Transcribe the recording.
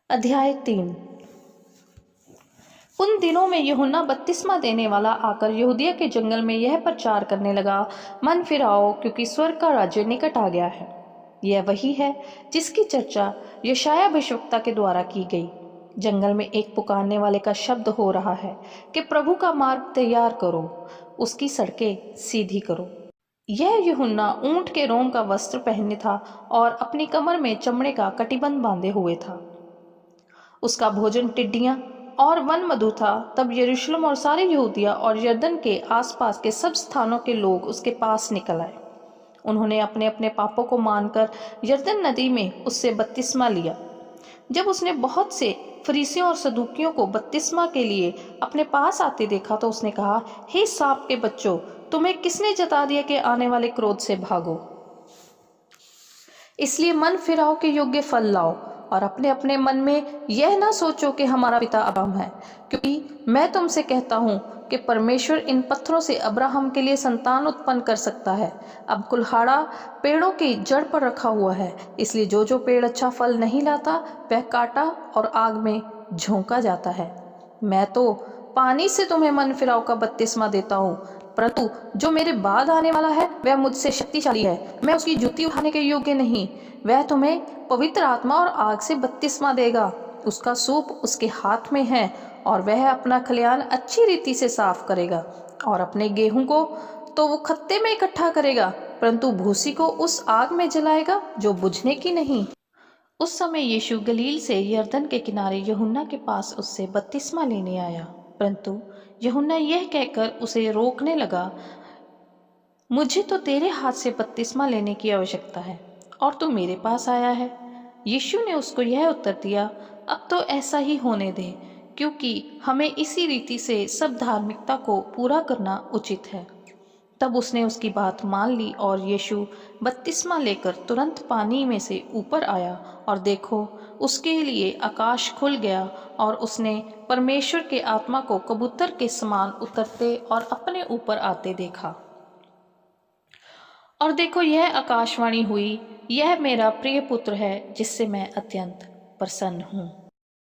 अध्याय 3। उन दिनों में यूहन्ना बपतिस्मा देने वाला आकर यहूदिया के जंगल में यह प्रचार करने लगा, मन फिराओ क्योंकि स्वर्ग का राज्य निकट आ गया है। यह वही है जिसकी चर्चा यशायाह भविष्यवक्ता के द्वारा की गई। जंगल में एक पुकारने वाले का शब्द हो रहा है कि प्रभु का मार्ग तैयार करो, उसकी सड़कें सीधी करो। यह यूहन्ना ऊंट के रोम का वस्त्र पहने था और अपनी कमर में चमड़े का कटिबंध बांधे हुए था। उसका भोजन टिड्डियां और वन मधु था। तब यरूशलेम और सारे यहूदिया और यरदन के आसपास के सब स्थानों के लोग उसके पास निकल आए। उन्होंने अपने अपने पापों को मानकर यरदन नदी में उससे बपतिस्मा लिया। जब उसने बहुत से फरीसियों और सदूकियों को बपतिस्मा के लिए अपने पास आते देखा तो उसने कहा, हे सांप के बच्चों, तुम्हें किसने जता दिया कि आने वाले क्रोध से भागो? इसलिए मन फिराओ के योग्य फल लाओ और अपने अपने मन में यह ना सोचो कि हमारा पिता अब्राहम है, क्योंकि मैं तुमसे कहता हूँ कि परमेश्वर इन पत्थरों से अब्राहम के लिए संतान उत्पन्न कर सकता है। अब कुल्हाड़ा पेड़ों की जड़ पर रखा हुआ है, इसलिए जो जो पेड़ अच्छा फल नहीं लाता वह काटा और आग में झोंका जाता है। मैं तो पानी से तुम्हें मन फिराव का बपतिस्मा देता हूँ, परंतु जो मेरे बाद आने वाला है वह मुझसे शक्तिशाली है। मैं उसकी जूती उठाने के योग्य नहीं। वह तुम्हें पवित्र आत्मा और आग से बपतिस्मा देगा। उसका सूप उसके हाथ में है और वह अपना खलिहान अच्छी रीति से साफ करेगा और अपने गेहूं को तो वो खत्ते में इकट्ठा करेगा, परंतु भूसी को उस आग में जलाएगा जो बुझने की नहीं। उस समय यीशु गलील से यरदन के किनारे यूहन्ना के पास उससे बपतिस्मा लेने आया, परंतु यूहन्ना यह कहकर उसे रोकने लगा, मुझे तो तेरे हाथ से बपतिस्मा लेने की आवश्यकता है और तू मेरे पास आया है। यीशु ने उसको यह उत्तर दिया, अब तो ऐसा ही होने दे, क्योंकि हमें इसी रीति से सब धार्मिकता को पूरा करना उचित है। तब उसने उसकी बात मान ली और यीशु बपतिस्मा लेकर तुरंत पानी में से ऊपर आया और देखो, उसके लिए आकाश खुल गया और उसने परमेश्वर के आत्मा को कबूतर के समान उतरते और अपने ऊपर आते देखा। और देखो, यह आकाशवाणी हुई, यह मेरा प्रिय पुत्र है जिससे मैं अत्यंत प्रसन्न हूँ।